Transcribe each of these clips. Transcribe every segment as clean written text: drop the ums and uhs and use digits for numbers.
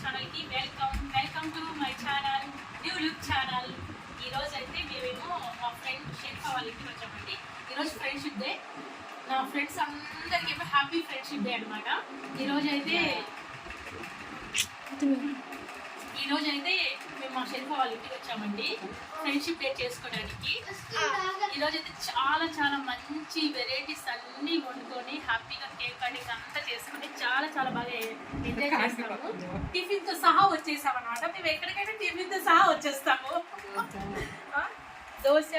ఛానల్కి welcome to my channel new look channel. ఈరోజు అయితే మేమేమో మా ఫ్రెండ్ షెల్ఫా వాళ్ళ ఇంటికి వచ్చామండి. ఈరోజు ఫ్రెండ్షిప్ డే. నా ఫ్రెండ్స్ అందరికీ హ్యాపీ ఫ్రెండ్షిప్ డే అనమాట. ఈరోజు అయితే మేము మా షెల్ఫా వాళ్ళ ఇంటికి వచ్చామండి ఫ్రెండ్షిప్ డే చేసుకోవడానికి. ఈరోజు అయితే చాలా మంచి వెరైటీస్ అన్నీ వండుకొని హ్యాపీగా కేక్ కటింగ్ అంతా చేసుకుని చాలా బాగా ఎంజాయ్ చేస్తాము. టిఫిన్తో సహా వచ్చేసాం అనమాట. మేము ఎక్కడికైనా టిఫిన్తో సహా వచ్చేస్తాము. దోశ,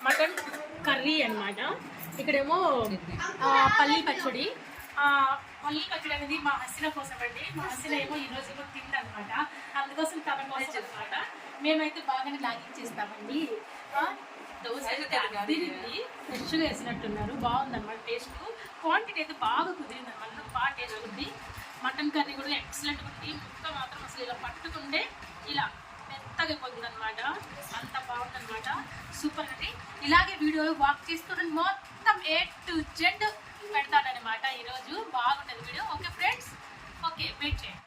మటన్ కర్రీ అనమాట. ఇక్కడేమో పల్లీ పచ్చడి. పల్లీ పచ్చడి అనేది మా హసీన కోసం అండి. మా హసీన ఏమో ఈరోజు ఏమో తిందనమాట, అందుకోసం తన కోసం అనమాట. మేమైతే బాగానే లాగించేస్తామండి. దోశ అయితే అదిరింది, ఫ్రెష్గా వేసినట్టున్నారు, బాగుందన్నమాట. టేస్ట్ క్వాంటిటీ అయితే బాగా కుదిరింది అనమాట, బాగా టేస్ట్ ఉంది. మటన్ కర్రీ కూడా ఎక్సలెంట్ ఉంది. ముక్క మాత్రం అసలు ఇలా పట్టుకుంటే ఇలా మెత్తగా అయిపోతుంది అనమాట, అంత బాగుందన్నమాట. సూపర్ అండి. ఇలాగే వీడియో వాక్ చేస్తుంటే మొత్తం A to Z పెడతానమాట. ఈరోజు బాగుంటుంది వీడియో. ఓకే ఫ్రెండ్స్, ఓకే వెయిట్ చేయండి.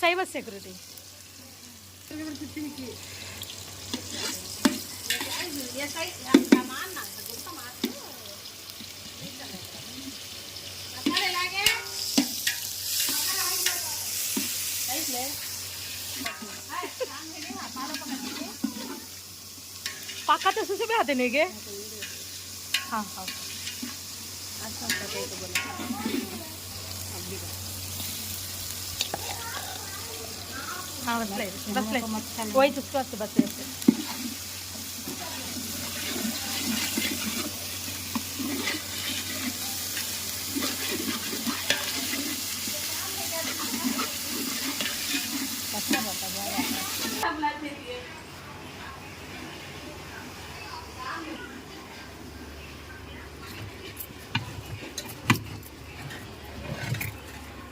साइबर सिक्योरिटी पाका तो सुसे भी आते नहीं गे. हाँ हाँ बस वही चुस्को बस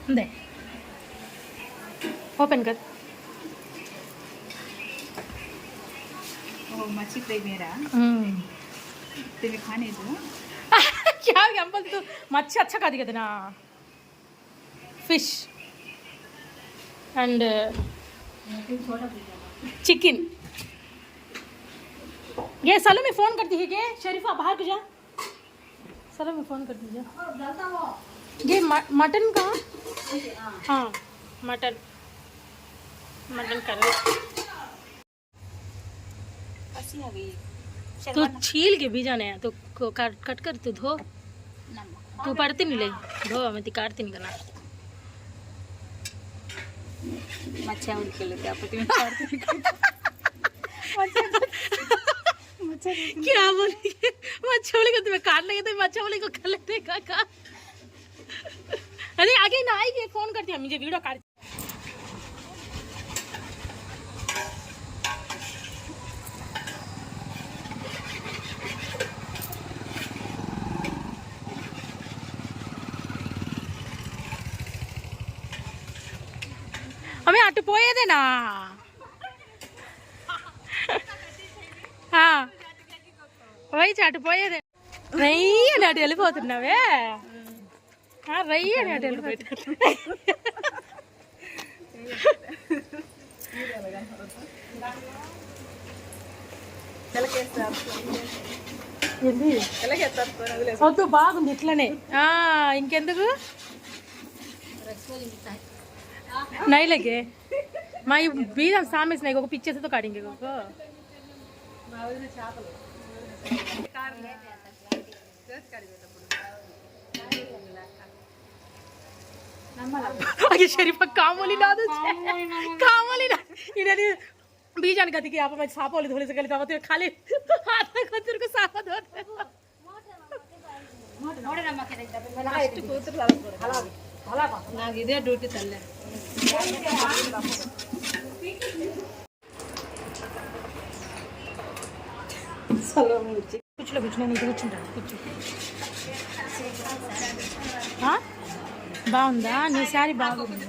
दे ओपन कर. मच्छी फ्राई मेरा खाने दो. क्या गंपल तो मच्छी अच्छा खाती कहते ना. Fish and chicken. ये सालों में फ़ोन करती है क्या शरीफा? बाहर को जा, सालों में फ़ोन करती है. ये मटन का. हाँ मटन कर. तू छील के भी जाने तो कट कर तू धो. तू पड़ती नहीं ले धो, मैं ती काटती नहीं करना. मच्छा उनके लिए क्या बोली? मच्छा बोले को तुम्हें काट लेंगे तो मच्छा बोले को कर लेते का. अरे आगे ना आएगी, फोन करती है मुझे वीडियो काट. हमें अट पोయేదేనా? పోయి అటు పోయేదే. రయ్య అని అటు వెళ్ళిపోతున్నావే. రయ్య అని అటు వెళ్ళిపోయి వద్దు, బాగుంది ఇట్లనే. ఇంకెందుకు नहीं लगे माई बीज हम सामने से नहीं को पीछे से तो काटेंगे को आगे शरीफा कामोली ना दो कामोली ना इधर बीजान गति की आप मैं साफ वाले धोले से कल तो खाली हाथ को तेरे को साफ धोते मोड़े ना मके देख दबे मला ಎಷ್ಟು ಕೂತ್ರು ಹಲಾ నాకు ఇదే డ్యూటీ తల్లే. కుర్చీలో కూర్చో, నేను ఇది కూర్చుంటాను. కూర్చో. బాగుందా? నీ శారీ బాగుంది.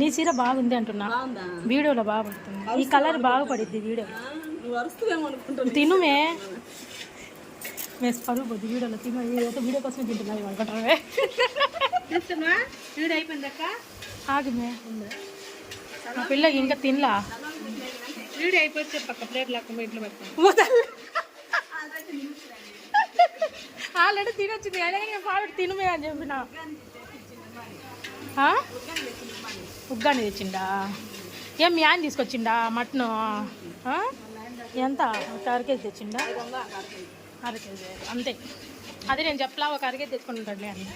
నీ చీర బాగుంది అంటున్నా. వీడియోలో బాగా పడుతుంది. ఈ కలర్ బాగా పడిద్ది వీడియో. తినుమే వేసి పరుగు పోద్ది వీడియోలో. తిను ఏదైతే వీడియో కోసమే తింటున్నావు అనుకుంటావే. వీడియో అయిపోయిందక్క. ఆగిమే ఆ పిల్లకి ఇంకా తినలా. వీడియో అయిపోతే పక్క ప్లేట్ లేకుండా ఇంట్లో పెడతాను. ఆల్రెడీ తినొచ్చింది అలాగే నేను పాడు తినుమే అని చెప్పిన. ఉగ్గాని తెచ్చిండా? ఏం మీ ఆయన తీసుకొచ్చిండా మటను? ఎంత? ఒక అరకేజీ తెచ్చిండా? అరకేజీ అంతే. అదే నేను చెప్పలా, ఒక అరకేజీ తెచ్చుకుని ఉంటాడులే అని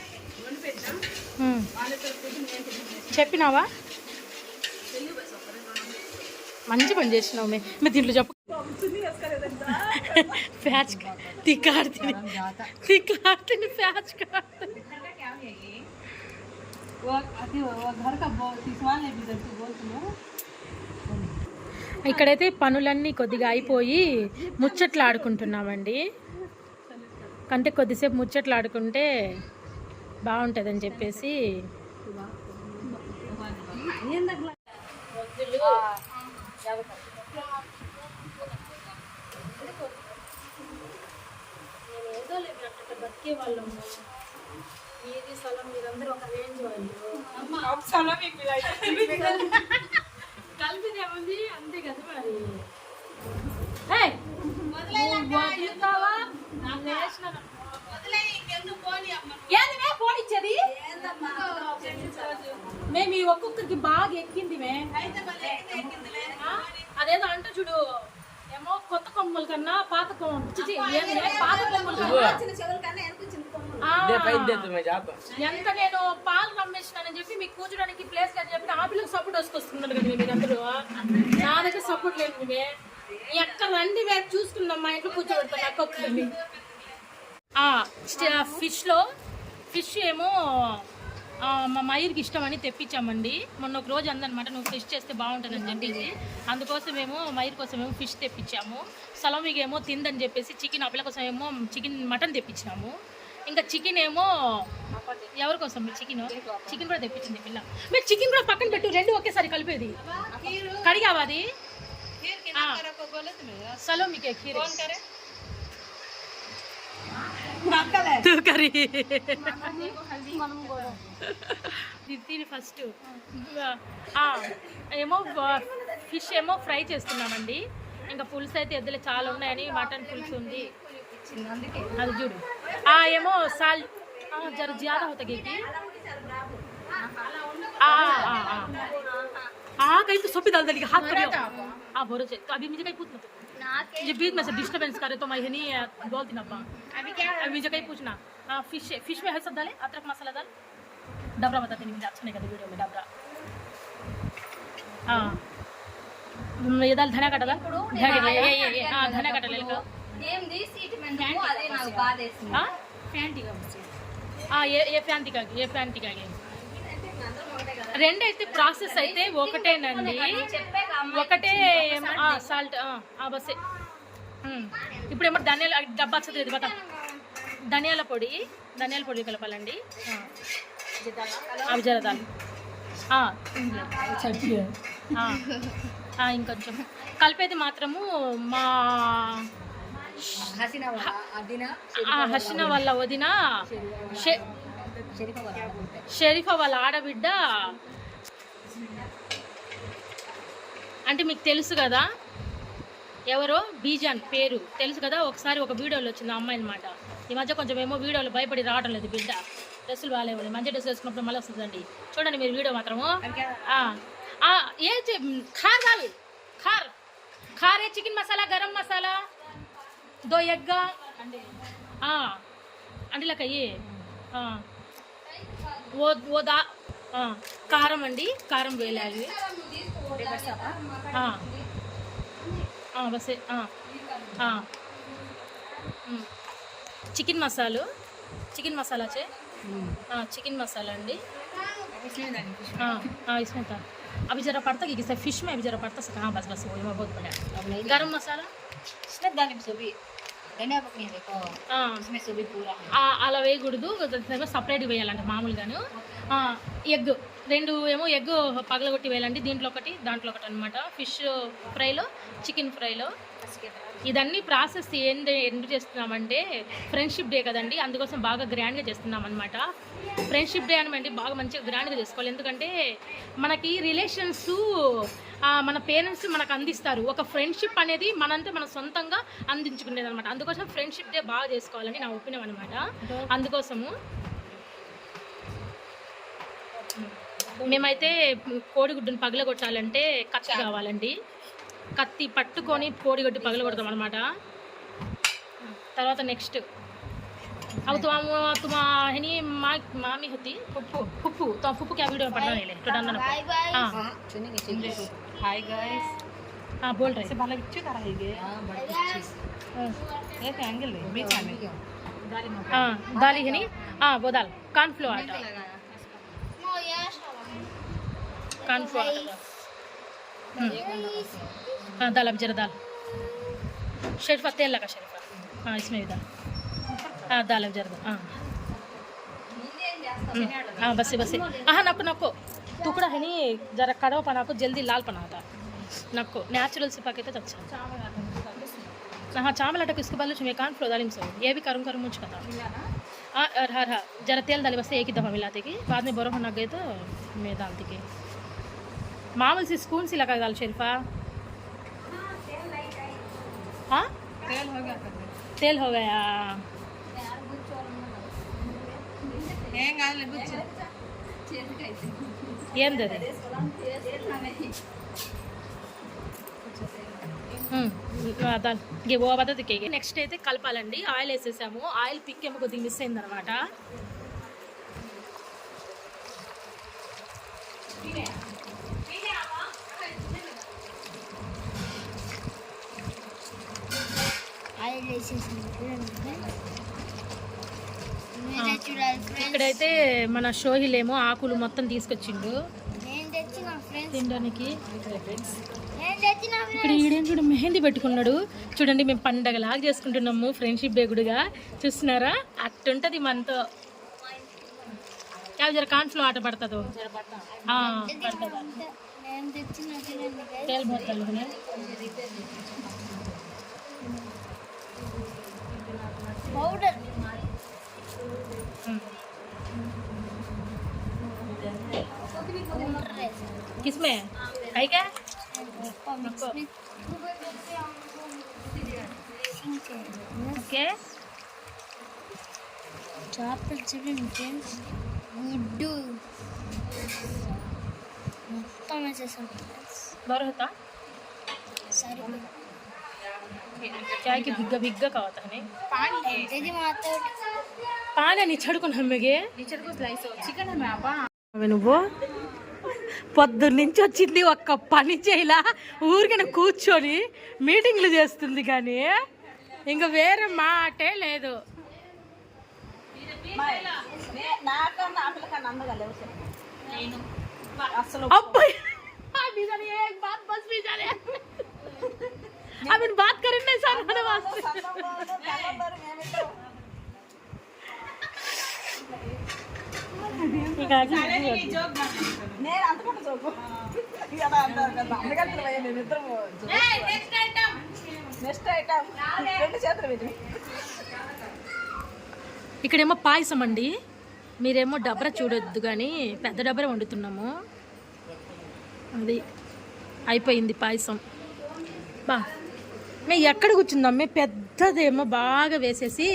చెప్పినావా? మంచి పని చేసినావు. మేము దీంట్లో చెప్పు. प्याज तिकाड़ती प्याज काटती ఇక్కడైతే పనులన్నీ కొద్దిగా అయిపోయి ముచ్చట్లు ఆడుకుంటున్నామండి. అంటే కొద్దిసేపు ముచ్చట్లు ఆడుకుంటే బాగుంటుందని చెప్పేసి బతికే వాళ్ళము. ఏది స్థలం మీరందరూ ఒక రేంజ్ వాళ్ళు కలిపిదేముంది అంతే కదా మరి. పోనిచ్చేది మేము ఈ ఒక్కొక్కరికి బాగా ఎక్కింది. అదేదో అంట చూడు, ఏమో కొత్త కొమ్మల కన్నా పాత పాత కొమ్మల ఎంత నేను పాలు రమ్మేసినానని చెప్పి మీకు కూర్చోడానికి ప్లేస్ అని చెప్పి ఆ పిల్లకి సపోర్ట్ వేసుకొస్తున్నారు కదా మీరందరూ. నా దగ్గర సపోర్ట్ లేదు. మేమే ఎక్కడ రండి మేము చూసుకుందాం. మా ఇంట్లో కూర్చోబెడతాను ఒక్కొక్కరిని. ఫిష్ ఏమో మా మయూర్కి ఇష్టం అని తెప్పించామండి. మొన్న ఒక రోజు అందనమాట, నువ్వు ఫిష్ చేస్తే బాగుంటుందని చెప్పేసి అందుకోసం మేము మయూర్ కోసం ఏమో ఫిష్ తెప్పించాము. సలోమికి ఏమో తిందని చెప్పేసి చికెన్, ఆ పిల్ల కోసం ఏమో మటన్ తెప్పించాము. ఇంకా చికెన్ ఏమో ఎవరి కోసం చికెన్ కూడా తెప్పించింది పిల్ల. మీరు చికెన్ కూడా పక్కన పెట్టు, రెండు ఒకేసారి కలిపేది. కడిగావా అది? సలోమికే ఖీర్ తిని ఫస్ట్ ఏమో ఫిష్ ఏమో ఫ్రై చేస్తున్నామండి. ఇంకా పులుసు అయితే ఎద్దులు చాలా ఉన్నాయని మటన్ పులుసు ఉంది అది చూడు. ఏమో సాల్ట్ జర జ్యాదా అవుతాయి कहीं तो सभी डाल देगी हाथ करियो बोलो से तो अभी मुझे कहीं पूछना ये बीच में से डिस्टर्बेंस करे तो मैं नहीं बोलती ना अभी क्या अभी मुझे कहीं पूछना फिश में है सब डाले अदरक मसाला डाल डबरा बताते नहीं मुझे अच्छा नहीं करते वीडियो में डबरा ये दाल धनिया कटा दाल ये धनिया कटा ले का ఏంది సీట్ మెందు అదే నాకు బాధేసింది ఏ ఫ్యాంటీ రెండు అయితే ప్రాసెస్ అయితే ఒకటేనండి, ఒకటే సాల్ట్ బస్సే. ఇప్పుడు ఏమో ధనియాల డబ్బా వచ్చేది బతా ధనియాల పొడి కలపాలండి. అవి జరదాలు ఇంకొంచెం కలిపేది మాత్రము మా హసీనా వాళ్ళ వదిన షరీఫా వాళ్ళ ఆడబిడ్డ అంటే మీకు తెలుసు కదా ఎవరో బీజాన్ పేరు తెలుసు కదా. ఒకసారి ఒక వీడియోలో వచ్చింది అమ్మాయి అనమాట. ఈ మధ్య కొంచెం ఏమో వీడియోలో భయపడి రావడం లేదు బిడ్డ. డ్రెస్సులు బాగాలేవు, మంచి డ్రెస్ వేసుకున్నప్పుడు మళ్ళీ వస్తుందండి. చూడండి మీరు వీడియో మాత్రము. ఏ ఖార్ దాల్ ఖార్ ఏ చికెన్ మసాలా గరం మసాలా దో ఎగ్ అంటే లెక్క ఓ దా కారం అండి, కారం వేయాలి బస్. చికెన్ మసాలా चिकन मसाला अंडी इसमें था अभी जरा पड़ता कि फिश में अभी जरा पड़ता हाँ बस बस वो बहुत बढ़िया. गरम मसाला इसमें दाल में भी धनिया पत्ती है देखो इसमें भी पूरा అలా వేయకూడదు, సపరేట్ వేయాలంట మామూలుగాను. ఎగ్ 2 ఏమో ఎగ్ పగలగొట్టి వేయాలండి, దీంట్లో ఒకటి దాంట్లో ఒకటి అనమాట. ఫిష్ ఫ్రైలో, చికెన్ ఫ్రైలో. ఇదన్నీ ప్రాసెస్ ఎందుకు చేస్తున్నామంటే ఫ్రెండ్షిప్ డే కదండి, అందుకోసం బాగా గ్రాండ్గా చేస్తున్నాం అనమాట. ఫ్రెండ్షిప్ డే అనమాట బాగా మంచిగా గ్రాండ్గా చేసుకోవాలి. ఎందుకంటే మనకి రిలేషన్స్ మన పేరెంట్స్ మనకు అందిస్తారు, ఒక ఫ్రెండ్షిప్ అనేది మనంతా మన సొంతంగా అందించుకునేది అనమాట. అందుకోసం ఫ్రెండ్షిప్ డే బాగా చేసుకోవాలని నా ఒపీనియన్ అనమాట. అందుకోసము మేమైతే కోడిగుడ్డును పగలగొట్టాలంటే కత్తి కావాలండి. కత్తి పట్టుకొని కోడిగుడ్డు పగలగొడతాం అనమాట. తర్వాత నెక్స్ట్ अब तुम्हारा है नहीं मामी होती फुप्पू तो फुप्पू क्या वीडियो में पढ़ना नहीं ले तो डालना ना हाँ हाय गाइस हाँ बोल रहे से भला किच्छु कर रही है हां बड़ा चीज एक एंगल है बीच में हाँ दाली है नहीं हाँ वो दाल कॉर्नफ्लोर आटा कॉर्नफ्लोर आटा हाँ दाल अब जरा दाल शरीफा तेल लगा शरीफा हाँ इसमें भी दाल हाँ दाल अब जरा हाँ हाँ बस बस हाँ नको नको टुकड़ा है नहीं जरा कड़वा पना को जल्दी लाल पना था नको नेचुरल से पके तो अच्छा हाँ चावल आटा को इसके बाद में कान फ्लो डालिम सो ये भी करूँ करूँ मुझको था हाँ हाँ हाँ जरा तेल डाले बस एक ही दफ़ा मिलाते कि बाद में बर्फ़ ना गए तो मैं डालती कि मामूल से स्पून से लगा दाल शरीफा हाँ तेल हो गया ఏంది దాని ఓ పద్ధతికి నెక్స్ట్ అయితే కలపాలండి. ఆయిల్ వేసేసాము, ఆయిల్ పిక్ ఏమో కొద్దిగా మిస్ అయిందనమాట. ఇక్కడైతే మన షోహిలేమో ఆకులు మొత్తం తీసుకొచ్చిండు తినడానికి. ఇక్కడ ఈడేం చూడ మెహందీ పెట్టుకున్నాడు చూడండి. మేము పండగలాగా చేసుకుంటున్నాము ఫ్రెండ్షిప్ డే గుడిగా, చూస్తున్నారా? అట్టుంటది మనతో. యాభై జర కాన్ఫ్లో ఆట పడుతుందో किसमें है क्या ओके చాపలు చూడండి ఫ్రెండ్స్, గుడ్డు మొత్తం వేసేసాం ఫ్రెండ్స్. बड़ा होता సరిపోయింది. चाय की भिग्गा भिग्गा का होता है ఇది మాతో पानी नहीं छड़को हमें नीचर को स्लाइस चिकन है आपा నువ్వు పొద్దున్న నుంచి వచ్చింది, ఒక్క పని చేయలా, ఊరికైనా కూర్చొని మీటింగ్లు చేస్తుంది కానీ ఇంకా వేరే మాటే లేదు. అబ్బాయి अभी बात करें नहीं सर हमारे वास्ते ఇక్కడేమో పాయసం అండి, మీరేమో డబ్బర చూడొద్దు కానీ పెద్ద డబ్బర వండుతున్నాము. అది అయిపోయింది పాయసం. బా మేము ఎక్కడ కూర్చుందాం, మేము పెద్దదేమో బాగా వేసేసి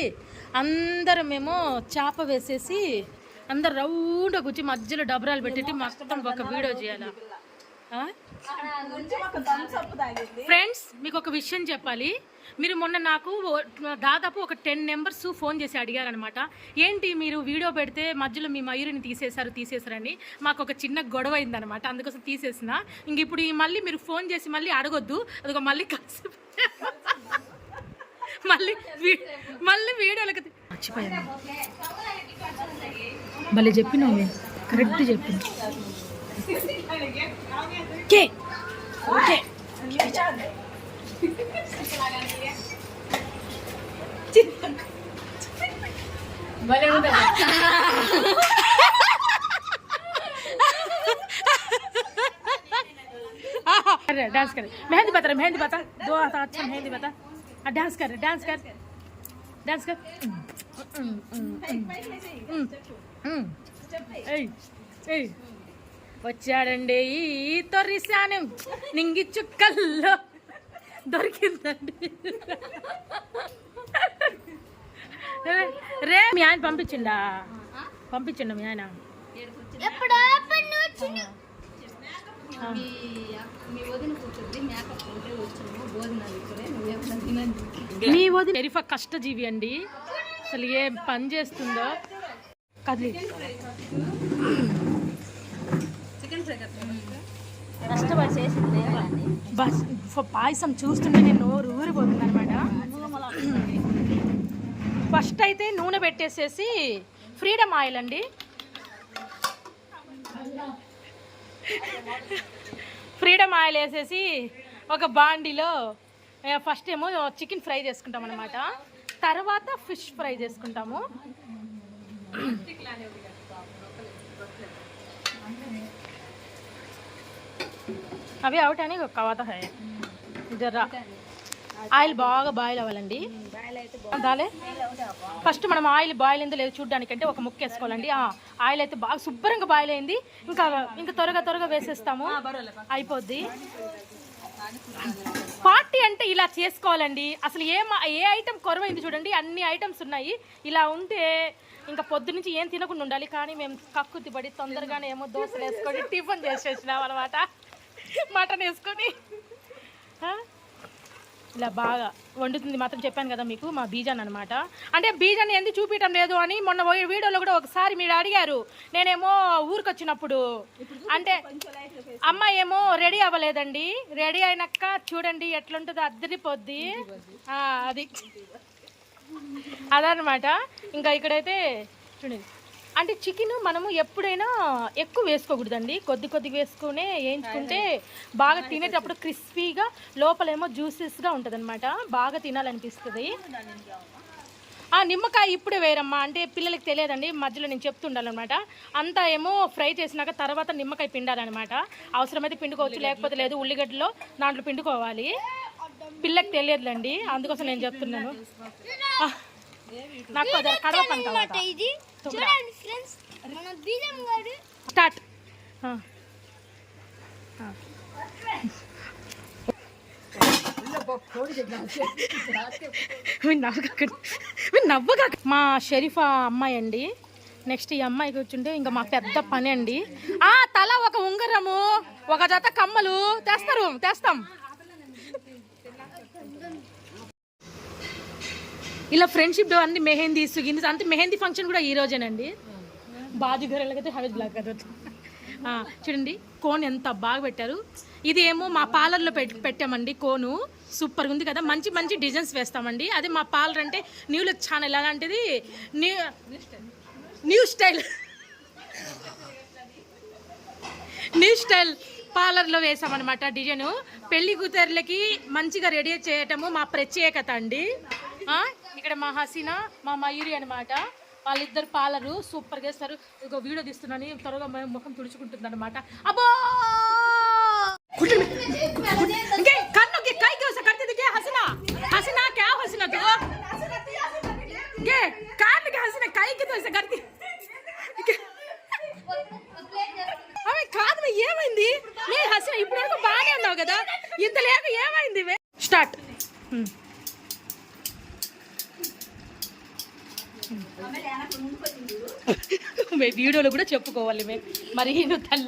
అందరమేమో చేప వేసేసి అందరు రౌండ్గా కూర్చి మధ్యలో డబరాలు పెట్టి మొత్తం ఒక వీడియో చేయాలి. ఫ్రెండ్స్ మీకు ఒక విషయం చెప్పాలి, మీరు మొన్న నాకు దాదాపు ఒక 10 నెంబర్స్ ఫోన్ చేసి అడిగారనమాట, ఏంటి మీరు వీడియో పెడితే మధ్యలో మీ మయూరిని తీసేశారని. మాకు ఒక చిన్న గొడవ అయిందనమాట, అందుకోసం తీసేసిన. ఇంక ఇప్పుడు మళ్ళీ మీరు ఫోన్ చేసి మళ్ళీ అడగొద్దు, అదిగో మళ్ళీ కాసేపు మళ్ళీ వీడియోలకి మర్చిపోయాను. భలే చెప్పినావు, కరెక్ట్ చెప్పిన. ఓకే ఓకే भले अरे डांस कर मेहंदी बता 2 हाथ अच्छा मेहंदी बता डांस कर వచ్చాడండి ఈ తొర్రిశాను నింగి చుక్కల్లో దొరికిందండి రే మీ ఆయన పంపించిండు మీ ఆయన మీ వదిన ఎరిఫా కష్టజీవి అండి అసలు ఏ పని చేస్తుందో కదిలి బస్ పాయసం చూస్తుంటే నేను నోరు ఊరిపోతుంది అనమాట. ఫస్ట్ అయితే నూనె పెట్టేసేసి ఫ్రీడమ్ ఆయిల్ అండి, ఫ్రీడమ్ ఆయిల్ వేసేసి ఒక బాండీలో ఫస్ట్ ఏమో చికెన్ ఫ్రై చేసుకుంటాం అనమాట, తర్వాత ఫిష్ ఫ్రై చేసుకుంటాము. అవి అవుట్ అని కవాత జర్రా ఆయిల్ బాగా బాయిల్ అవ్వాలండి. దాలే ఫస్ట్ మనం ఆయిల్ బాయిల్ అయిందో లేదు చూడడానికంటే ఒక ముక్క వేసుకోవాలండి. ఆయిల్ అయితే బాగా శుభ్రంగా బాయిల్ అయింది, ఇంకా త్వరగా వేసేస్తాము, అయిపోద్ది. పార్టీ అంటే ఇలా చేసుకోవాలండి. అసలు ఏ ఐటెం కొరవైంది చూడండి, అన్ని ఐటమ్స్ ఉన్నాయి. ఇలా ఉంటే ఇంకా పొద్దు నుంచి ఏం తినకుండా ఉండాలి. కానీ మేము కక్కుర్తి పడి తొందరగానే ఏమో దోశలు వేసుకొని టిఫిన్ చేసేసినాం అనమాట, మటన్ వేసుకొని. ఇలా బాగా వండుతుంది మాత్రం చెప్పాను కదా మీకు, మా బీజాన్ అనమాట. అంటే బీజాన్ని ఎందుకు చూపించడం లేదు అని మొన్న వీడియోలో కూడా ఒకసారి మీరు అడిగారు. నేనేమో ఊరికి వచ్చినప్పుడు అంటే అమ్మాయి ఏమో రెడీ అవ్వలేదండి, రెడీ అయినాక చూడండి ఎట్లుంటుందో అద్దరిపోద్ది. అది అదనమాట. ఇంకా ఇక్కడైతే చూడండి, అంటే చికెన్ మనము ఎప్పుడైనా ఎక్కువ వేసుకోకూడదండి, కొద్దిగా వేసుకునే వేయించుకుంటే బాగా తినేటప్పుడు క్రిస్పీగా లోపలేమో జ్యూసెస్గా ఉంటుంది అనమాట, బాగా తినాలనిపిస్తుంది. నిమ్మకాయ ఇప్పుడే వేరమ్మా, అంటే పిల్లలకి తెలియదండి, మధ్యలో నేను చెప్తుండాలన్నమాట. అంతా ఏమో ఫ్రై చేసినాక తర్వాత నిమ్మకాయ పిండాలన్నమాట. అవసరమైతే పిండుకోవచ్చు, లేకపోతే లేదు. ఉల్లిగడ్డలో దాంట్లో పిండుకోవాలి, పిల్లకి తెలియదులేండి, అందుకోసం నేను చెప్తున్నాను. నాకు కడవ పని కావాలి. స్టార్ట్. నవ్వగా మా షరీఫా అమ్మాయి అండి. నెక్స్ట్ ఈ అమ్మాయి కూర్చుంటే ఇంకా మా పెద్ద పని అండి. తల ఒక ఉంగరము, ఒక జత కమ్మలు తెస్తాం. ఇలా ఫ్రెండ్షిప్ డే అన్ని మెహందీ సుగింది అంతే. మెహందీ ఫంక్షన్ కూడా ఈ రోజేనండి. బాజుగరలకైతే హవేజ్ బ్లాక్ కదా. చూడండి కోన్ ఎంత బాగా పెట్టారు. ఇది ఏమో మా పార్లర్లో పెట్టామండి కోను, సూపర్గా ఉంది కదా. మంచి డిజైన్స్ వేస్తామండి. అదే మా పార్లర్ అంటే న్యూ లుక్ ఛానల్ అలాంటిది, న్యూ స్టైల్ పార్లర్లో వేసామన్నమాట డిజైన్. పెళ్లి కూతుర్లకి మంచిగా రెడీ చేయటము మా ప్రత్యేకత అండి. ఇక్కడ మా హసీనా, మా మయూరి అనమాట, వాళ్ళిద్దరు పార్లరు సూపర్గా వేస్తారు. ఇంకో వీడియో తీస్తున్నాను, త్వరగా ముఖం తుడుచుకుంటుంది అనమాట. అబ్బో हसीना क्या हसीना तू के कान के हसीना काई के तो ऐसे करती అవి కాదు ఏమైంది నీ హసీనా ఇప్పుడు వరకు బాగానే ఉన్నావు కదా ఇంత లేక ఏమైంది స్టార్ట్ వీడియోలో కూడా చెప్పుకోవాలి మేము మరి నువ్వు తల్ల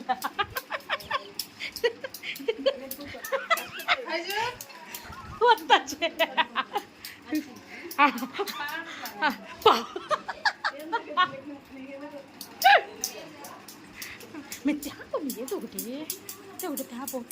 మీరు తేపం ఏదో ఒకటి తేపం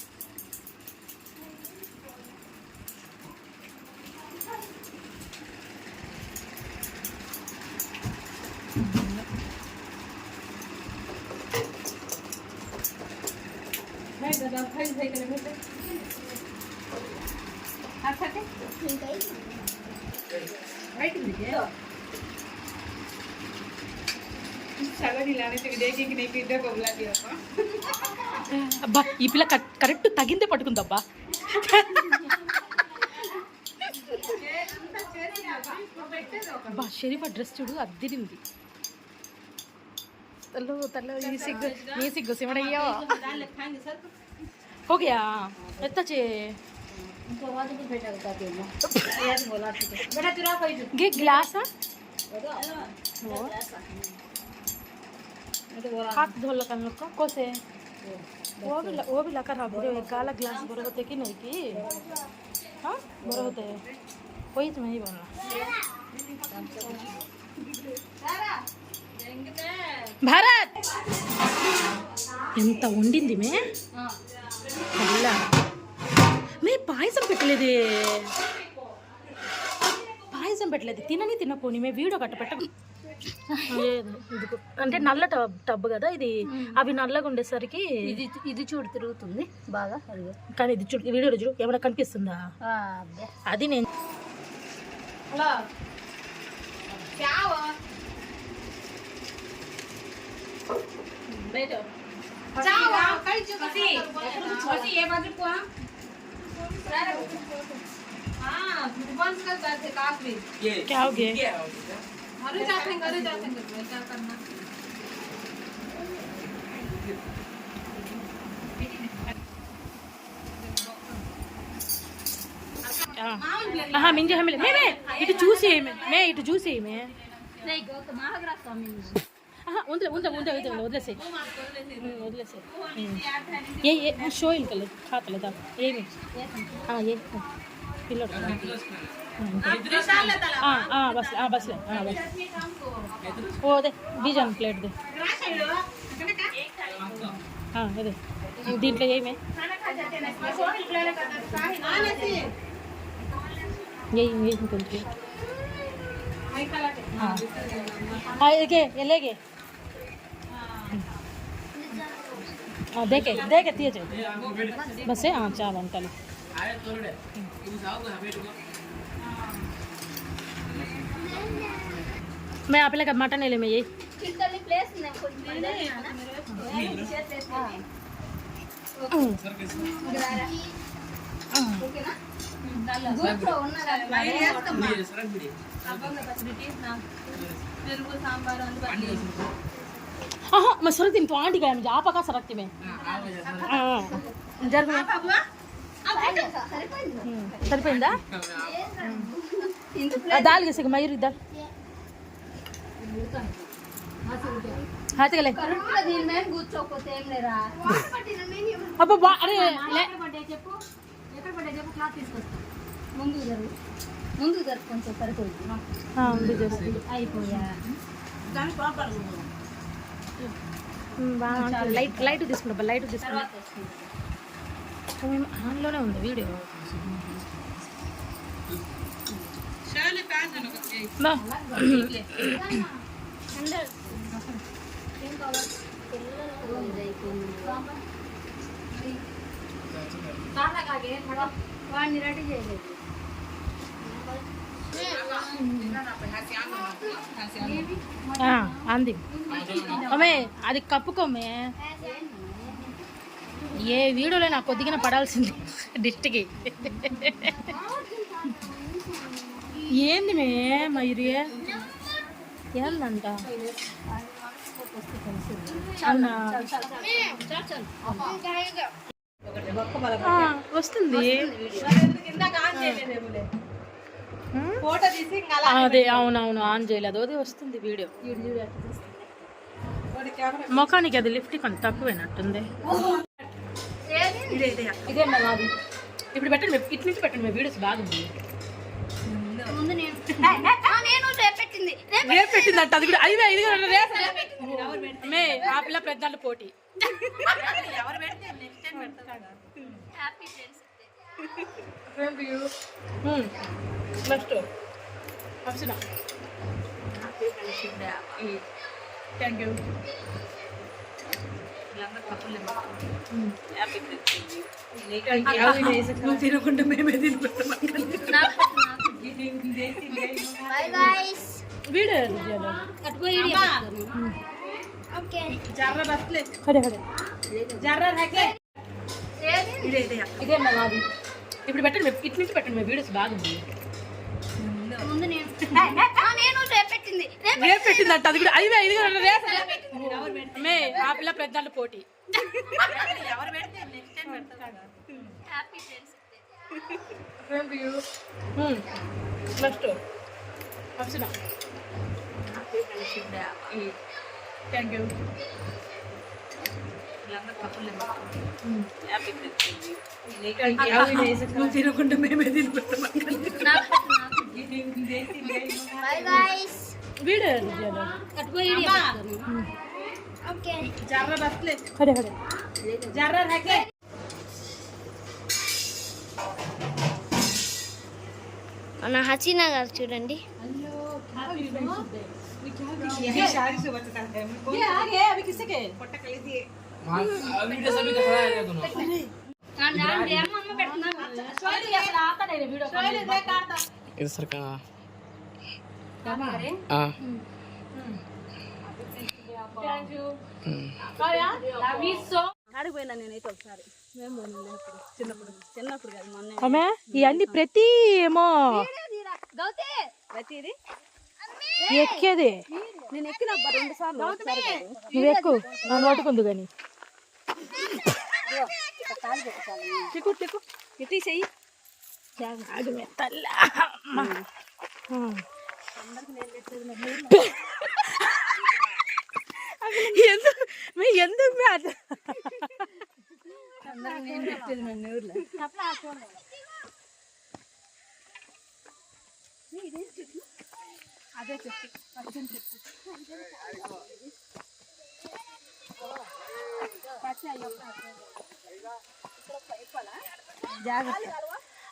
అబ్బా ఈ పిల్ల కరెక్ట్ తగిందే పట్టుకుందబ్బా. అబ్బా షరీఫ్ డ్రెస్ చూడు అద్దిరింది. తల్లు ఈ సిగ్గు సిమడయ్యో हो गया इतना चे गे ग्लास हाथ धो लगा लोग को कोसे वो भी लगा रहा बुरे काला ग्लास बुरे होते कि नहीं कि हाँ बुरे होते वही तो मैं ही बोलना भारत ఎంత వండింది మే అలా మే పాయసం పెట్టలేదు తినపోని మే వీడియో కట్ట పెట్ట అంటే నల్ల టబ్ కదా ఇది అవి నల్లగా ఉండేసరికి ఇది చూడు తిరుగుతుంది బాగా. కానీ ఇది చూడు వీడియో చూడు ఏమైనా కనిపిస్తుందా అది నేను क्या हो गया हाँ मिंजे हमें मैं इट चूसी मैं इट चूसी मैं వదిలేసే ఏ షో ఇల్కలేదు ఖాతలేదా ఏమి ఏ పిల్లడు బస్ ఓ అదే బీజాన్ ప్లేట్ దే అదే దీంట్లో ఏమే కొంచెం ఎలాగే देखे दिए बस हाँ चाल अंकल मैं आप लगा मटन ले मैं यही हाँ मैं सरक दिन तो आंटी गया मुझे आप का सरकती में जर में సరిపోయిందా దాల్ గేసే మయూరి దాల్ హాతగలే కూర్చోకపోతే ఏం లేరా అబ్బా అరే చెప్పు ఎక్కడ పడ్డా చెప్పు క్లాత్ తీసుకొస్తా ముందు జరుపు కొంచెం సరిపోయింది అయిపోయా లైట్ తీసుకుంటా లైట్ తీసుకుంటా ఆన్లోనే ఉంది వీడియో వాడిని రెడీ చేయలేదు అంది అమ్మే అది కప్పుకోమే ఏ వీడియోలో నాకు కొద్దిగా పడాల్సింది డిస్ట్కి ఏంది మే మయూరి ఏందంట అవునా వస్తుంది అదే అవునవును ఆన్ చేయలేదు అది వస్తుంది వీడియో ముఖానికి అది లిఫ్ట్ కొంచెం తక్కువైనట్టుంది ఇదే అది ఇప్పుడు పెట్టండి ఇటు నుంచి పెట్టండి వీడియోస్ బాగుంది పెట్టిందంట అది కూడా అది మే ఆ పిల్ల పెద్దాళ్ళు పోటీ నెక్స్ట్ థ్యాంక్ యూ నువ్వు తినకుండా మేమే తింటున్నాం. Bye guys. Video Okay. ఇదే నాది. ఇప్పుడు పెట్టండి, ఇటు నుంచి పెట్టండి, వీడియోస్ బాగుంది. ముందు నేను పెట్టింది రేపు పెట్టిందంట అది కూడా. అయ్యే ఇది మే ఆ పిల్ల పెద్దాళ్ళు పోటీ. Happy friends. Next Afsana. Thank you. నువ్వు తినకుండా మేమే తింటున్నాం. Bye guys. Video Okay. మన హసీనా గారు చూడండి. ఇది సరికా ఆడిపోయినా నేనైతే ఒకసారి మేము చిన్నప్పుడు కాదు మొన్న అమ్మే ఇవన్నీ ప్రతి ఏమో ప్రతిది ఎక్కేది. నేను ఎక్కిన 2 సార్లు. నువ్వు ఎక్కు, నన్ను పట్టుకుందు కానీ. టిక్కు టిక్కు ఇటు చెయ్యి. ఎందుకు మ్యాట్ నేను పెట్టేది నన్ను ఊర్లో. అదే చెప్పు పచ్చని చెప్పు.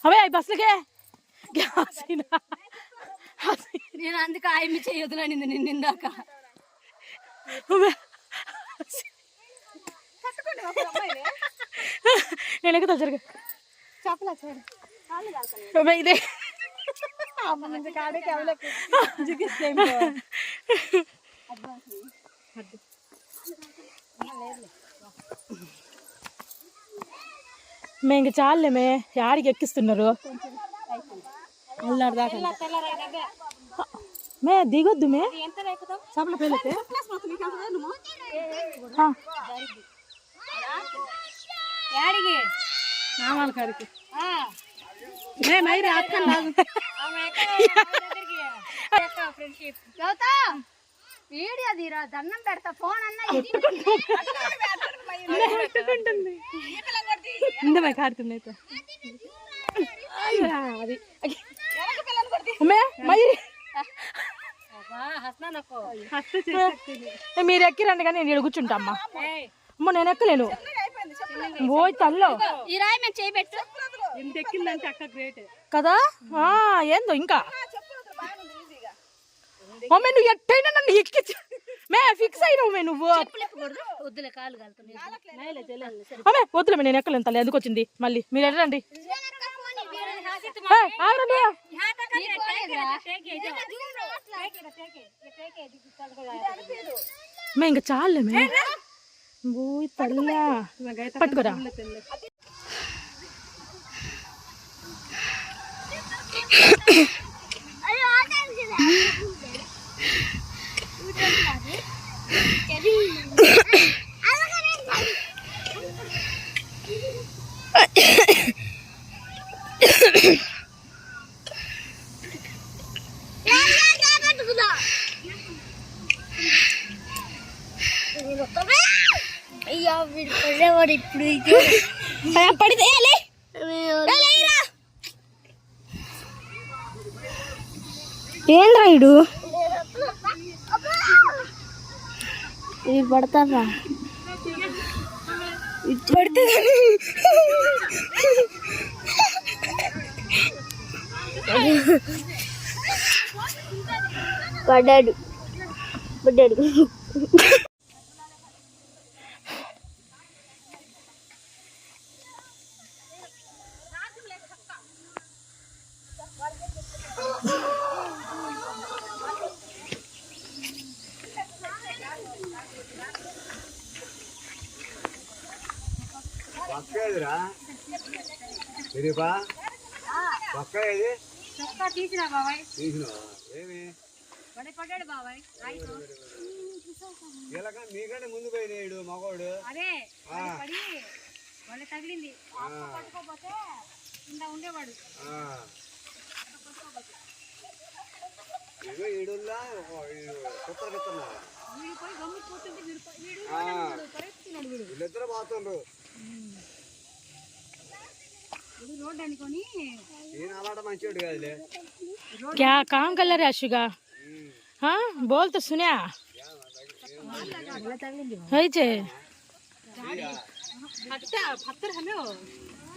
అవే బస్సులకే నేను అందుకే ఆయన్ని చేయొద్దులనింది నిన్న ఇందాక. నేను ఎక్కుతా జరుగు. ఇదే మే ఇంక చాలులే మే, యాడికి ఎక్కిస్తున్నారు మే, దిగొద్దు మే. చేపల పేలతే నామాల కాడికి వీడియో తీరా దండం పెడతా ఫోన్ అన్నా ఇందమే కాడుతుంది అయితే అది మీరు ఎక్కిరండి కానీ నేను ఇక్కడ కూర్చుంటా అమ్మా. అమ్మ నేను ఎక్కలేను. ఓయ్ తల్లో ఈ రాయి మేము చేయబెట్టు కదా. ఏందో ఇంకా మమ్మీ నువ్వు ఎట్టయినా నన్ను ఎక్కించు మే, ఫిక్స్ అయినావు మే నువ్వు. వద్దులే కాలు కాలుతున్నాయి. అమ్మే వద్దులే నేను ఎక్కలేను తల్లి. ఎందుకు వచ్చింది మళ్ళీ మీరు ఎడండి. మే ఇంకా చాలే మే. ఓయ్ తల్లా పట్టుకోరా. అయ్యా వీడు పడేవాడు ఇప్పుడు పడితే ఏం రాయుడు ఇది పడతారా పడితే పడ్డాడు పక్కేదిరా తిరిపా పక్క ఏది చొక్కా తీసిరా బాబాయ్, తీసినావా ఏమి పడ్డాడు బాబాయ్. ఇలాగ మీకంటే ముందు పోయినాడు మగవాడు అదే పడి వాళ్ళ తగిలింది, పట్టుకోపోతే ఇంత ఉండేవాడు. ఇదో ఈడుల్లా కుక్కలు కిస్తున్నా వీడు పోయి గమ్మి కూర్చుంటే వీళ్ళిద్దరు పోతుండ్రు. రోడ్డు అనుకొని ఈయన అలాంటి మంచివాడు కాదులే. क्या काम कर रहे अशुगा? हाँ बोल तो सुने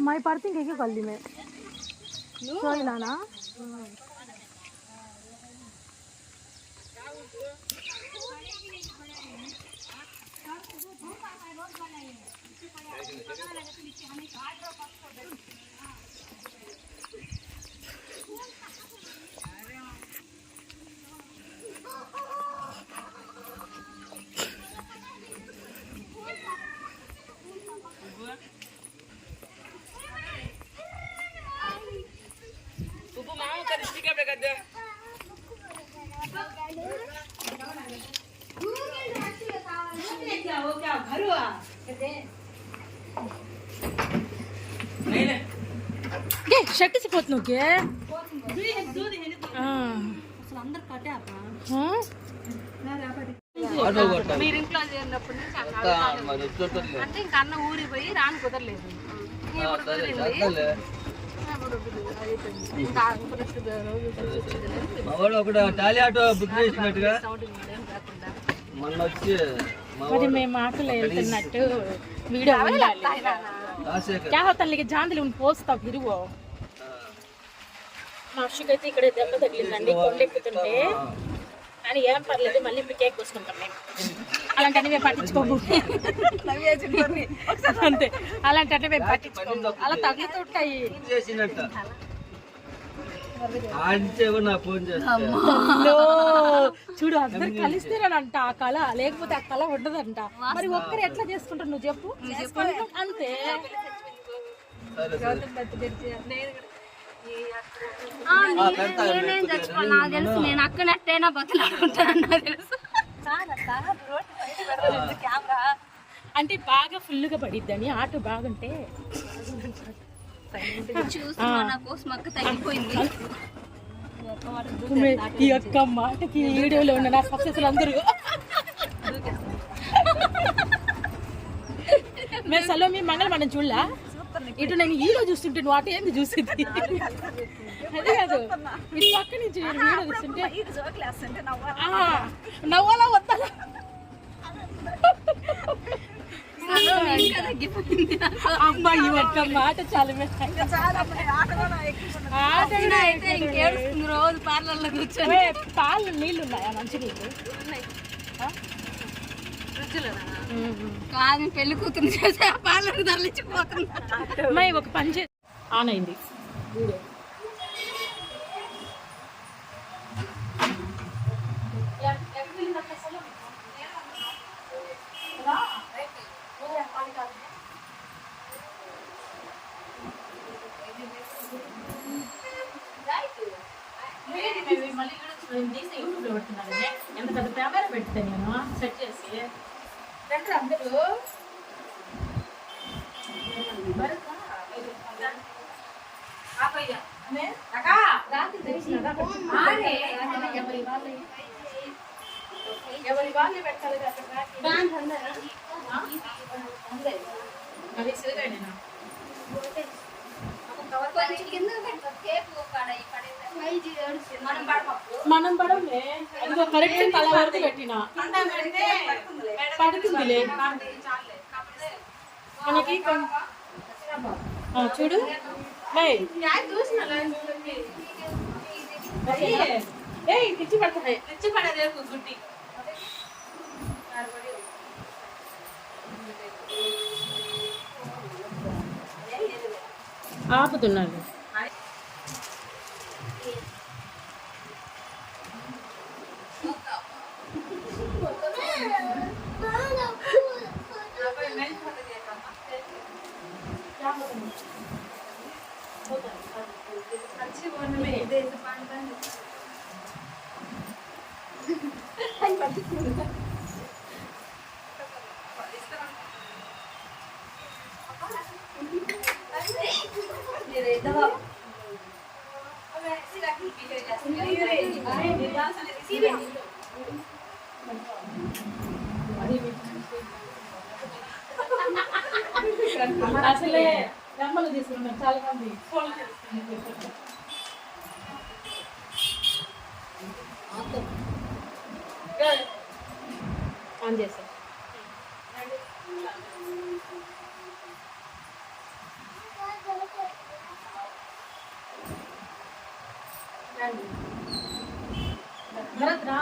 मैं पढ़ती क्या गली में सोई लाना షర్ట్ సిపోతున్నావు మీరు ఇంట్లో చేరినప్పటి నుంచి అంటే ఇంకా అన్న ఊరికి పోయి రాని కుదరలేదు. టాలీ ఆటో బుక్ చేసినట్టుగా మొన్న వచ్చి మరి మేము ఆటోలో వెళ్తున్నట్టు వీడియో ఉండాలి. क्या होता है लेकिन जान दिल उन పోస్తా విరువో మా అక్షకైతే ఇక్కడ దెబ్బ తగిలిందండి కొండెక్కుతుంటే. కానీ ఏం పర్లేదు, మళ్ళీ ఇప్పుడు కేక్ కోసుకుంటాం మేము. అలాంటి మేము పట్టించుకోము అంతే, అలాంటి మేము పట్టించుకోము. అలా తగులుతుంటాయి. చూడు అందరు కలిస్తేనంట ఆ కళ, లేకపోతే ఆ కళ ఉండదంట. మరి ఒక్కరు ఎట్లా చేసుకుంటారు నువ్వు చెప్పు? అంతే. నేనేం చచ్చిపోవాలి నాకు తెలుసు, నేను అక్కనట్టేనా బతులాడుకుంటాను నాకు తెలుసు. అంటే బాగా ఫుల్గా పడిద్దని ఆటో బాగుంటే చూస్తున్నా నా కోసం అక్క తగ్గిపోయింది. ఈ యొక్క మాటకి వీడియోలో ఉన్న నా సక్సెస్ అందరూ మేము సలో మీ మంగళ మనం చూడలా ఇటు నేను హీరో చూస్తుంటే నువ్వు అటు ఏంది చూసేది? అదే కాదు ఇటు పక్క నుంచి వీడియో చూస్తుంటే నవ్వాలా వద్దా? అమ్మాయి ఒక్క మాట చాలు. అయితే ఇంకేడుస్తుంది రోజు పార్లర్లో కూర్చొని. పాలు నీళ్ళు ఉన్నాయా? మంచి నీళ్ళు కాదు, పెళ్లి కూతురు చేసి ఆ పార్లర్ తరలించిపోతున్నా. అమ్మాయి ఒక పని చే ఆన్ అయింది వీడియో. యూట్యూబ్లో పెడుతున్నాను, ఎంత పెద్ద కెమెరా పెడితే నేను సెట్ చేసి రండి అందరూ. ఎవరి వాళ్ళే పెట్టాలి అది సిరిగానేనా? మనం పడవలే, అదిగో కరెక్ట్ తల వరకు పెట్టినా పడుతుందిలే మనకి. చూడు పిచ్చి పడతాయి, పిచ్చి పడదే గుడ్డి ఆపుతున్నారు. అసలే రమ్మలు తీసుకున్నారు చాలా మంది ఫోన్లు చేస్తున్నారు. ఆన్ చేశారు. భరత్ రా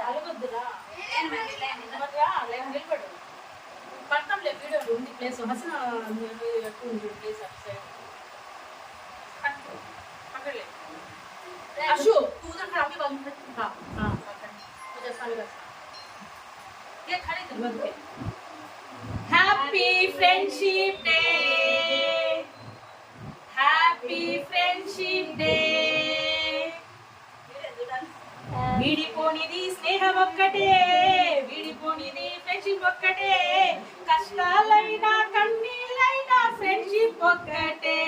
అలగొద్దురా నిలబడు పడతాంలే వీడియో ఉంది ప్లేస్ హసన ఎక్కువ ఉంది ప్లేస్ అటు సైడ్ పక్కలే అశు तू उधर खड़ा होके बाजू में हां हां मुझे सामने रख ये खड़े कर बंद पे happy friendship day happy friendship day విడిపోనిది స్నేహం ఒక్కటే విడిపోనిది ఫ్రెండ్షిప్ ఒక్కటే కష్టాలైనా కన్నీళ్ళైనా ఫ్రెండ్షిప్ ఒక్కటే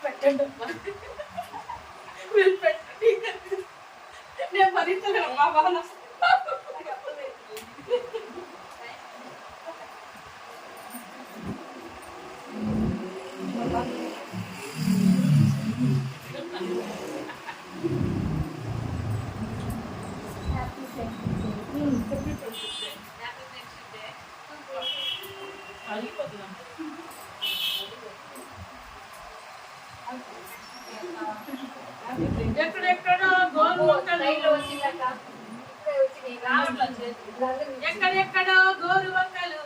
పెట్టండి మీరు పెట్టండి నేను భరించలేను మా బాగా ఎక్కడెక్కడో గోరు వంకలు ఎక్కడెక్కడో గోరు వంకలు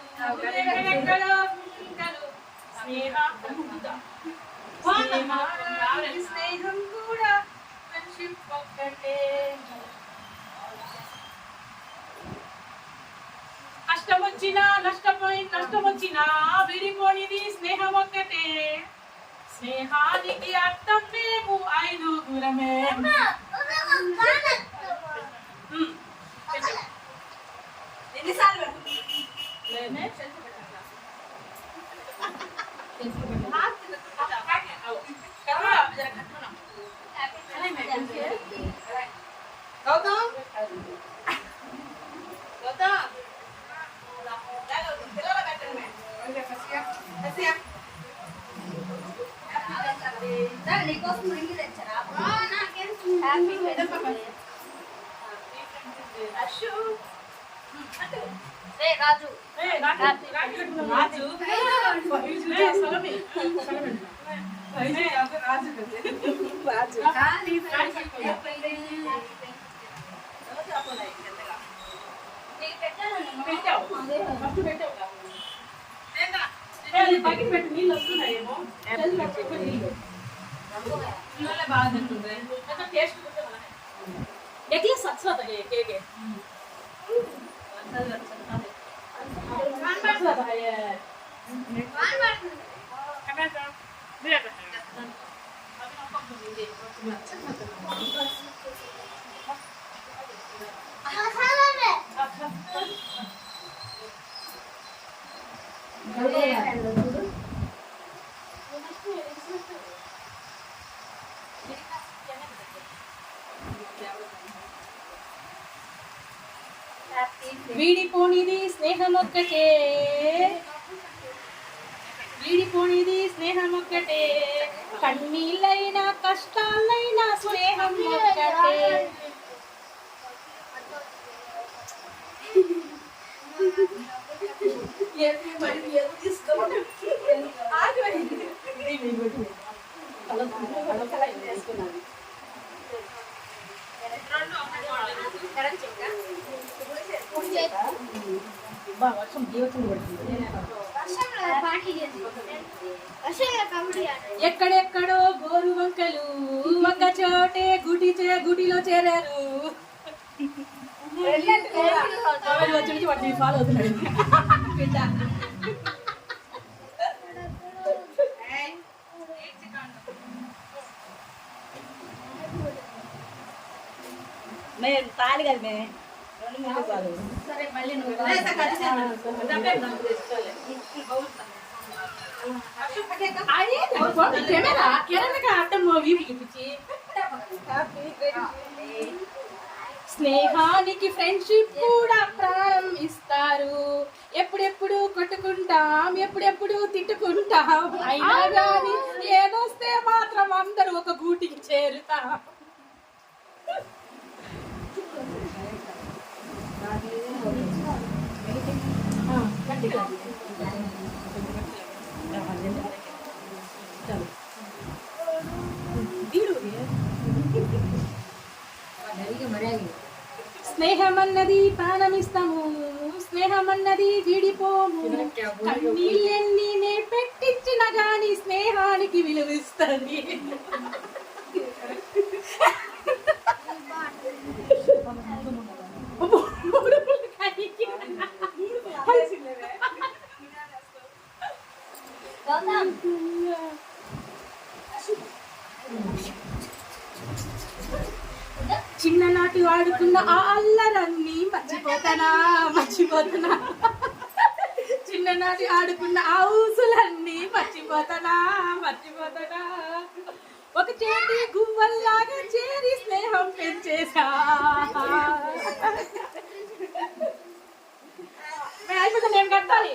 ఎక్కడెక్కడో వంకలు స్నేహం కూడా ఫ్రెండ్షిప్ ఒక్కటే కష్టం వచ్చినా నష్టం వచ్చినా విడిపోనిది స్నేహం ఒక్కటే స్నేహానికి అర్థం మేము ఐదుగురమే ఎన్నిసార్లు రాజు పెట్టు నీళ్ళు వస్తున్నాయేమో బాగా తింటుంది టేస్ట్ ఎట్లా సత్సత కేకే వీడిపోనిది స్నేహం ఒక్కటే వీడిపోనిది స్నేహం ఒక్కటే కన్నీళ్ళైనా కష్టాలైనా స్నేహం ఒక్కటే ఎక్కడెక్కడో గోరు వంకలు ఒక చోటే గుడిలో చేరారు వచ్చి వాటిని ఫాలో అవుతున్నాడు మేము తాలి కదా మే 2 3 కాదు. సరే మళ్ళీ నువ్వు కెమెరా కిరణ్ అర్థం వీడికి స్నేహానికి ఫ్రెండ్షిప్ కూడా ప్రాణం ఇస్తారు. ఎప్పుడెప్పుడు కొట్టుకుంటాం, ఎప్పుడెప్పుడు తిట్టుకుంటాం, అయినా కానీ ఏదొస్తే మాత్రం అందరూ ఒక గూటికి చేరుతాం. స్నేహమన్నది ప్రాణమిస్తాము, స్నేహమన్నది విడిపోము, కన్నీళ్ళెన్ని నే పెట్టించిన గాని స్నేహానికి విలువిస్తుంది. చిన్ననాటి ఆడుకున్న ఆ అల్లరన్నీ మర్చిపోతానా, చిన్ననాటి ఆడుకున్న ఆ ఊసులన్నీ మర్చిపోతానా. ఒక చేతి గువ్వల్లాగా చేరి స్నేహం పెంచేసా. అయిపోతుంది, నేను కట్టాలి.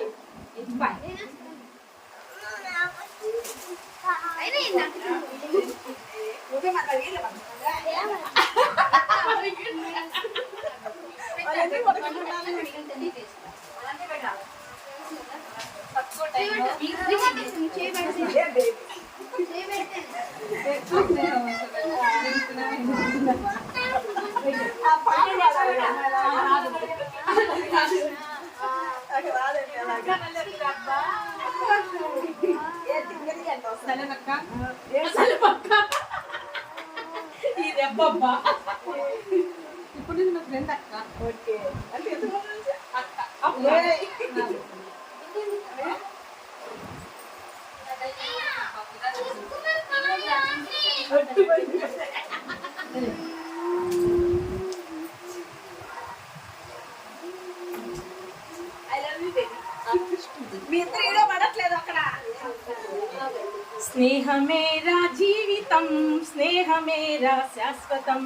ఇది అబ్బబ్బా ఇప్పుడు నా ఫ్రెండ్ అక్క. ఓకే అంటే స్నేహమేరా జీవితం, స్నేహమేరా శాశ్వతం.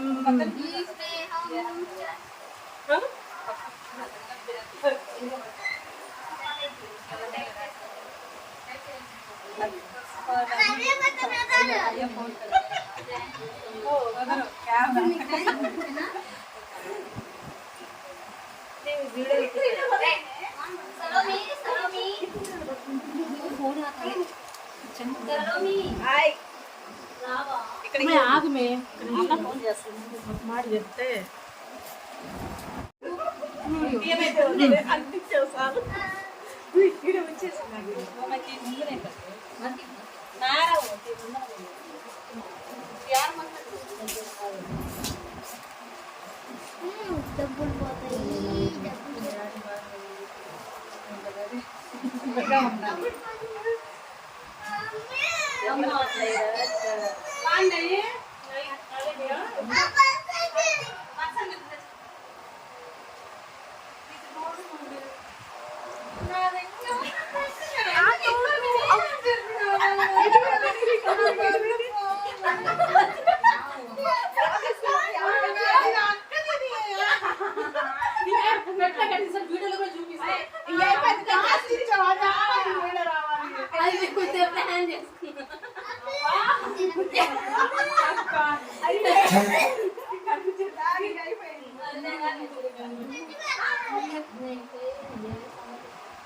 ఆగుమే మాట చెప్తే డబ్బులు పోతాయి.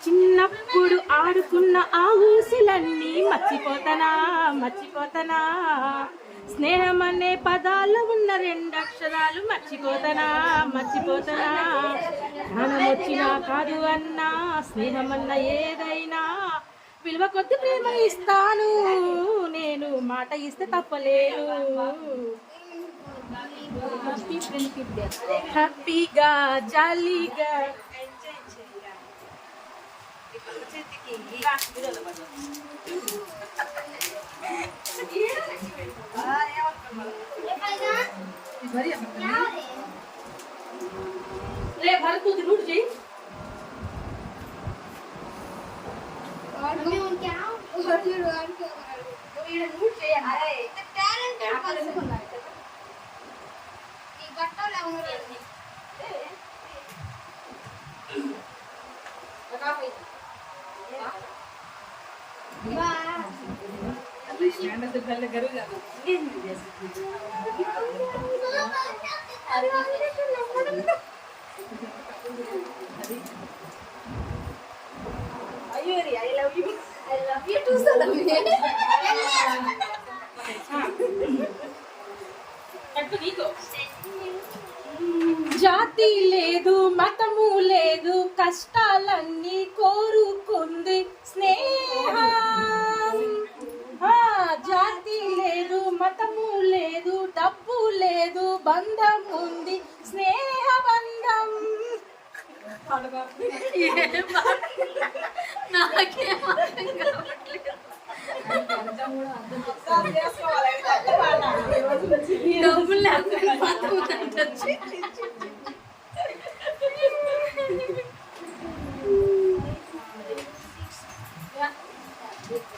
చిన్నప్పుడు ఆడుకున్న ఆ ఊసులన్నీ మర్చిపోతానా. స్నేహం అనే పదాల్లో ఉన్న 2 అక్షరాలు మర్చిపోతానా. జ్ఞానం వచ్చినా కాదు అన్నా, స్నేహం అన్న ఏదైనా విలువ కొద్ది ప్రేమ ఇస్తాను నేను, మాట ఇస్తే తప్పలేదు. హ్యాపీగా జాలీగా భరత్ నువ్వు నూట్ చేయి. నువ్వు ఈడ నూట్ చేయండి. జాతి లేదు మతము లేదు కష్టాలన్నీ కోరుకుంది స్నేహం. జాతి లేదు మతము లేదు డబ్బు లేదు బంధం ఉంది స్నేహబంధం. నాకేం అర్థం కావట్లేదు. డబ్బులు లేకుండా బతుకుతుంటొచ్చి.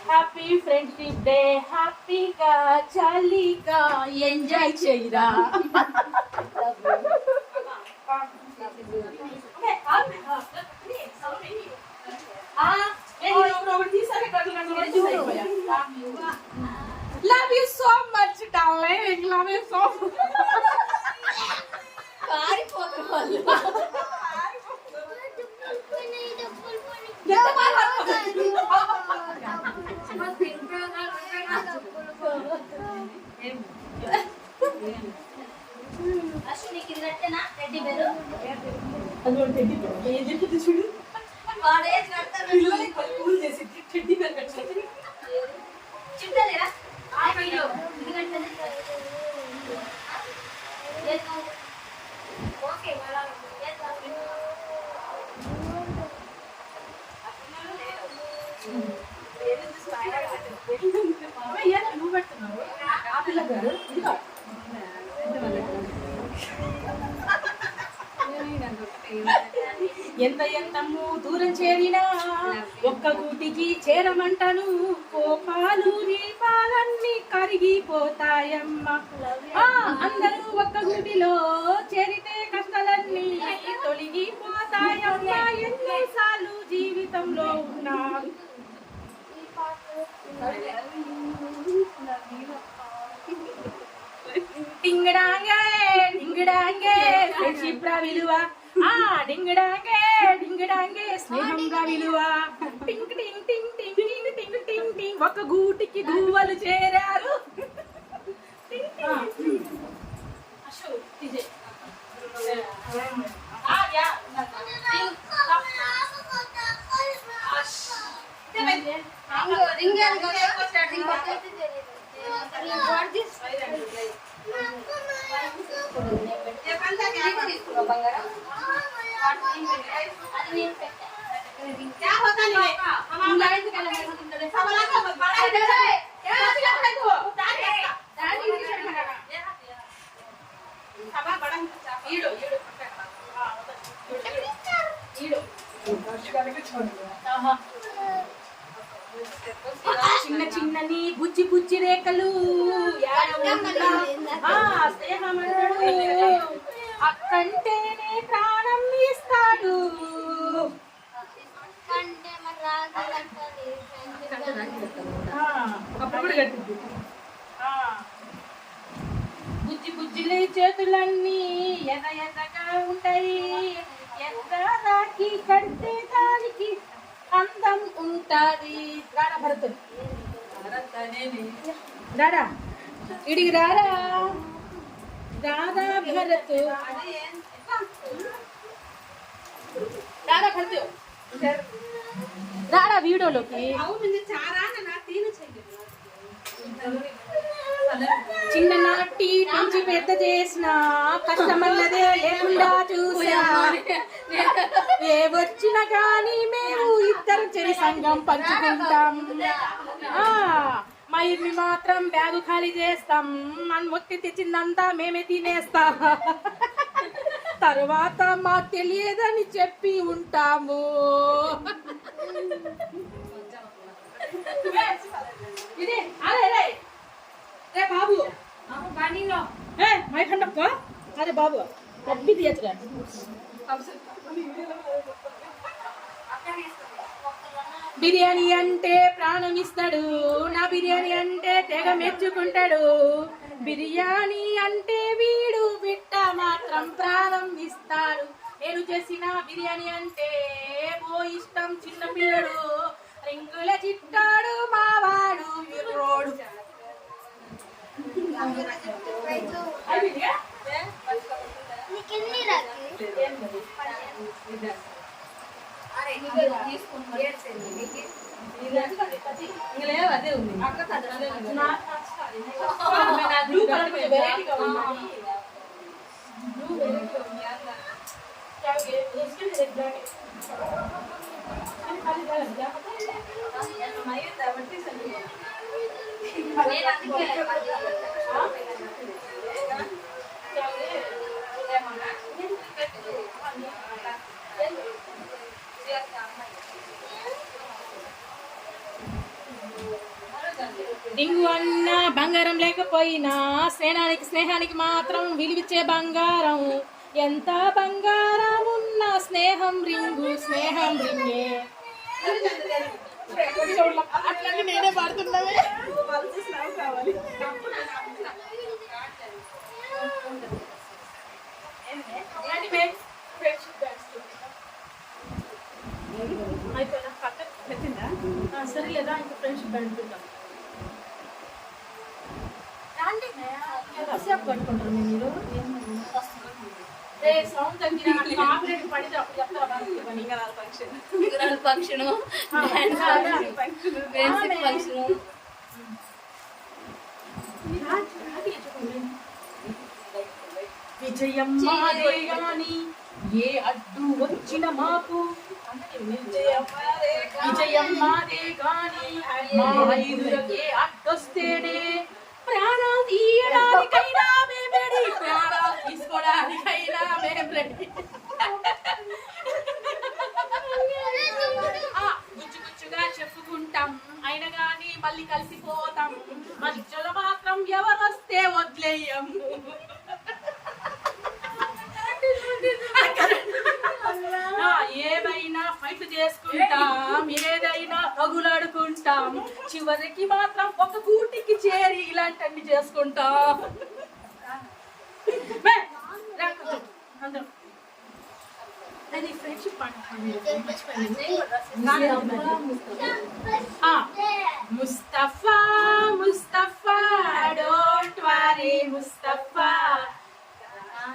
హ్యాపీ ఫ్రెండ్షిప్ డే, హ్యాపీగా జాలీగా ఎంజాయ్ చేయరా. Love you so much, darling. Love you so much. ఎంత ఎంతము దూరం చేరినా ఒక్క గూటికి చేరమంటను. కోపాలు దీపాలన్నీ కరిగిపోతాయమ్మ. అందరూ ఒక్క గూటిలో చేరితే కష్టాలన్నీ తొలగిపోతాయమ్మ. ఎన్నోసార్లు జీవితంలో ఉన్నా డింగడాంగే డింగడాంగే ఫ్రెండ్షిప్ రా విలువ. డింగడాంగే డింగడాంగే స్నేహంగా విలువ. టింగ్ టింగ్ టింగ్ టింగ్ టింగ్ టింగ్ టింగ్ టింగ్ ఒక గూటికి గువ్వలు చేరారు. చిన్న చిన్నని బుజ్జి బుజ్జి రేఖలు స్నేహమన్నాడు అక్కంటేనే ప్రాణం ఇస్తాడు. బుజ్జి బుజ్జిలే చేతులన్నీ ఎద ఎదగా ఉంటాయి. ఎదరాకి కడితే దానికి అందం ఉంటాది. రారా భరత్, రారా ఇడికి రారా. రారా భరత్, రారా భరత్, రారా వీడియోలోకి. చిన్ననాటి నుంచి పెద్ద చేసిన కష్టమన్నదే లేకుండా చూసా. ఏ వచ్చినా కానీ మేము ఇద్దరు చెరి సంఘం పంచుకుంటాం. మయూర్ని మాత్రం బ్యాగు ఖాళీ చేస్తాం. మన మొక్కి తెచ్చిందంతా మేమే తినేస్తాం. తర్వాత మాకు తెలియదని చెప్పి ఉంటాము. ఇదే అరే రే బాబు మైకండక్క అరే బాబు డబ్బి తీయచ్చురా. బిర్యానీ అంటే ప్రాణం ఇస్తాడు, నా బిర్యానీ అంటే తెగ మెచ్చుకుంటాడు. బిర్యానీ అంటే వీడు బిట్ట మాత్రం ప్రాణం ఇస్తాడు. నేను చేసిన బిర్యానీ అంటే ఓ ఇష్టం చిన్న పిల్లడు, రింగుల చిట్టాడు మావాడు మిర్రోడు. అదే ఉంది. డింగు అన్న బంగారం లేకపోయినా స్నేహానికి మాత్రం విలువిచ్చే బంగారం. ఎంత బంగారం ఉన్న స్నేహం రింగే. అట్లనే నేనే పాడుతున్నావే. సరేలేదా ఇంకా ఫ్రెండ్షిప్ అనుకుంటాం. కట్టుకుంటారు మీరు సౌండ్ తగ్గిన కాపరేట్ పడితే అప్పుడు చెప్తారా ఫంక్షన్ విజయం మాదే గాని ఏ అడ్డు వచ్చిన మాకు, విజయం మాదే గాని మా ఐదులకే అడ్డొస్తేనే ప్రాణం తీయడానికైనా మేము రెడీ, ప్రాణం తీసుకోవడానికైనా మేము రెడీ. గుచ్చుగా చెప్పుకుంటాం అయినా గాని మళ్ళీ కలిసిపోతాం. మధ్యలో మాత్రం ఎవరు వస్తే వదిలేయం. ఏమైనా ఫైట్ చేసుకుంటాం, ఏదైనా తగులాడుకుంటాం, చివరికి మాత్రం ఒక గూటికి చేరి ఇలాంటివన్నీ చేసుకుంటాం. అది friendship Mustafa Mustafa don't worry Mustafa,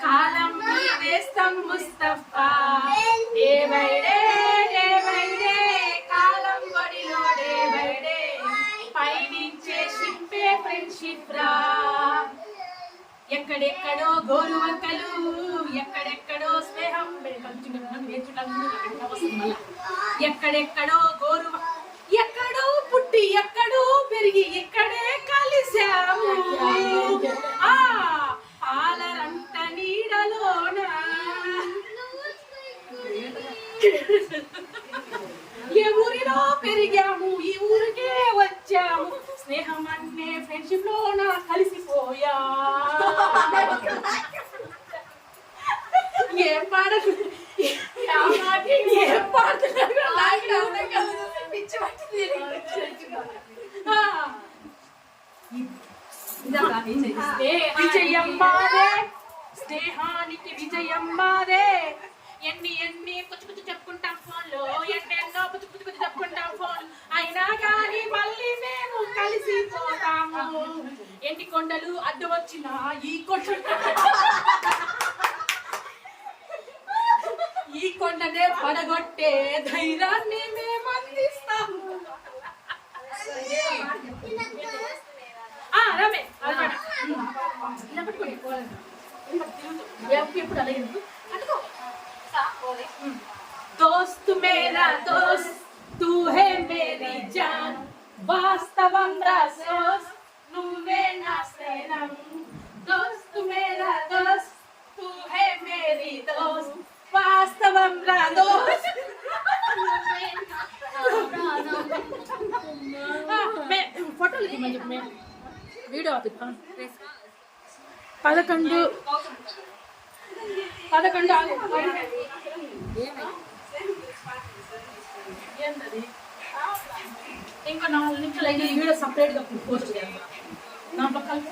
కాలం వేస్తాం ముస్తఫా, డే బై డే కాలం బడిలో డే బై డే పయనించే షిప్పే ఫ్రెండ్షిప్ రా. ఎక్కడెక్కడో గోరువంకలు, ఎక్కడెక్కడో స్నేహం, ఎక్కడెక్కడో ఎక్కడో పుట్టి ఎక్కడో పెరిగి ఇక్కడే కలిసాము. పాలరంట నీడలోన ఏ ఊరిలో పెరిగాము ఈ ఊరికే వచ్చాము, స్నేహం అనే ఫ్రెండ్షిప్ లోన కలిసిపోయా. ఏం పాడదు ఏం పాడుతున్నారు. విజయం మాదే, స్నేహానికి విజయం మాదే. ఎన్ని పుచ్చు చెప్పుకుంటాం ఫోన్ లో, ఎన్నెన్నో పుచ్చు చెప్పుకుంటాం ఫోన్, అయినా కానీ మళ్ళీ మేము కలిసిపోతాము. ఎన్ని కొండలు అడ్డు వచ్చినా ఈ కొండనే పడగొట్టే ధైర్యాన్ని మేము అందిస్తాము. రమే ఎప్పుడు అలాగే दोस्त मेरा दोस्त तू है मेरी जान, वास्तवम रासोस నువ్వే నా స్నేహం. दोस्त मेरा दोस्त तू है मेरी दोस्त. వీడియో ఆపిద్దాం 11 ఏంటది ఇంకా 4 నిమిషాలు అయితే ఈ వీడియో సపరేట్గా పోస్ట్ చేయాలి దాంట్లో కలిసి